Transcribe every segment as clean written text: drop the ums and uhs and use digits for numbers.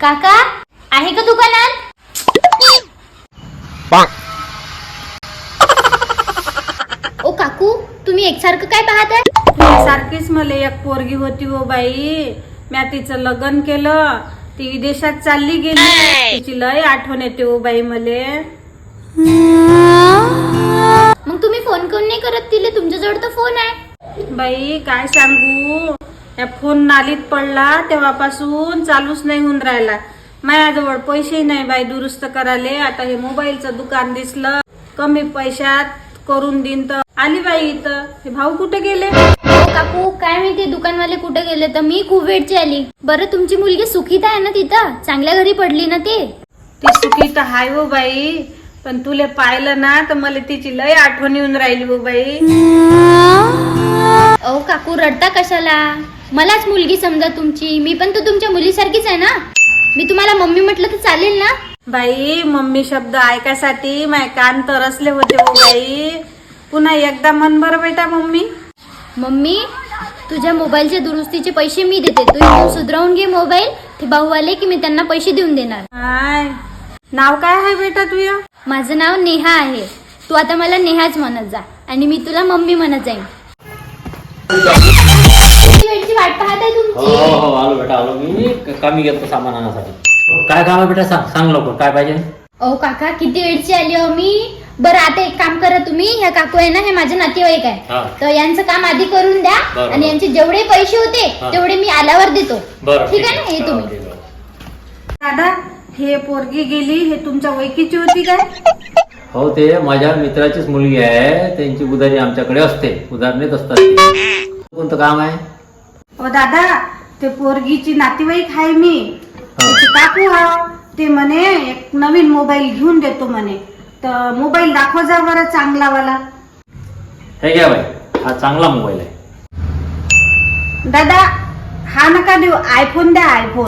काका आहे का दुकानात? ओ काकू, तुम्ही एकसारखं काय पाहताय? सारखीच मला एक पोरगी होती हो बाई. म्या तिचं लग्न केलं, ती विदेशात चालली गेली. तिची लय आठवण येते हो बाई मले. मग तुम्ही फोन कोण नाही करत तिले? तुमच्याजवळ तर फोन आहे. बाई काय सांगू, या फोन नालीत पडला तेव्हापासून चालूच नाही होऊन राहिला. माझ्याजवळ पैसे नाही बाई दुरुस्त करायले. आता हे मोबाईलचं दुकान दिसलं, कमी पैशात करून देईन तर आली बाई इथं. हे भाऊ कुठे गेले? ओ काकू, काय माहिती दुकानवाले कुठे गेले तर मी खूप वेळची आली. बरं तुमची मुलगी सुखीता आहे ना तिथं? चांगल्या घरी पडली ना ती? ती सुखी तर हाय हो बाई, पण तुले पाहिलं ना तर मला तिची लय आठवण येऊन राहिली हो बाई. ओ काकू, रडता कशाला? मलाच मुलगी समजा तुमची. मी पण तर तुमच्या मुलीसारखीच आहे ना. मी तुम्हाला मम्मी म्हटलं तर चालेल ना? बाई मम्मी शब्द ऐकायसाठी माझे कान तरसले होते हो बाई. पुन्हा एकदा मन बरं बेटा मम्मी. मम्मी, तुझ्या मोबाईलच्या दुरुस्तीचे पैसे मी देते. तू सुधरवून घे मोबाईल. ते भाऊ आले की मी त्यांना पैसे देऊन देणार. हाय, नाव काय आहे बेटा तुझं? माझं नाव नेहा आहे. तू आता मला नेहाच म्हणत जा आणि मी तुला मम्मी म्हणत जाईन. किती वेळची वाट पाहत आहे हो तुमची? हो आलो बेटा आलो. मी कामी घेतो सामान आणण्यासाठी. काय काम आहे बेटा? सांग लवकर काय पाहिजे. ओ काका, किती वेळची आली हो मी. बरं आता एक काम करा तुम्ही. ह्या काकू आहे ना, हे माझे नातेवाईक आहे. हा. तर यांचं काम आधी करून द्या बरं. आणि यांचे जेवढे पैसे होते हा. तेवढे मी आल्यावर देतो. बरं ठीक आहे ना? हे हा, तुम्ही. ठीक आहे. दादा, हे पोरगी गेली, हे तुमच्या ओळखीची होती काय? हो, ते माझ्या मित्राचीच मुलगी आहे. त्यांची उधारी आमच्याकडे असते. उधार नेत असतात ते. कोणतं काम आहे? ओ दादा, ते पोरगीची नातेवाईक आहे मी. त्याची काकू हा. ते म्हणे एक नवीन मोबाईल घेऊन देतो म्हणे. तर मोबाईल दाखवा जा बरं चांगला वाला. हे घ्या बाई, हा चांगला मोबाईल आहे. दादा, हा नका देऊ, आयफोन द्या आयफोन.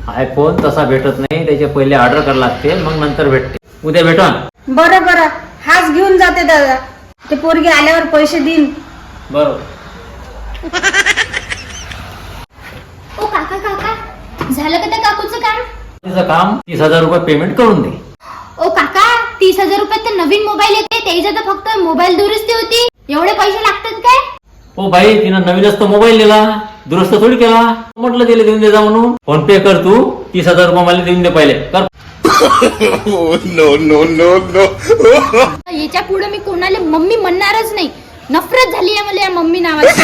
आयफोन तसा भेटत नाही, त्याचे पहिले ऑर्डर करावं लागते, मग नंतर भेटते. उद्या भेटा. बरं बरं, हाच घेऊन जाते दादा. ते पोरगी आल्यावर पैसे देईन. बरोबर. ओ काका काका, झालं का त्या काकूचं काम? तिचं काम 30,000 रुपये पेमेंट करून दे. ओ काका, 30,000 रुपयात तर नवीन मोबाईल येते. त्याच्या तर फक्त मोबाईल दुरुस्ती होती. एवढे पैसे लागतात काय? हो बाई, तिनं नवीनच तो मोबाईल दिला, दुरुस्त थोडी केला. म्हटलं तिला देऊन दे जा म्हणून. फोन पे कर तू. 30,000 रुपये मला देऊन दे पहिले कर. याच्या पुढे मी कोणाला मम्मी म्हणणारच नाही. नफरत झाली आहे मला या मम्मी नावाची.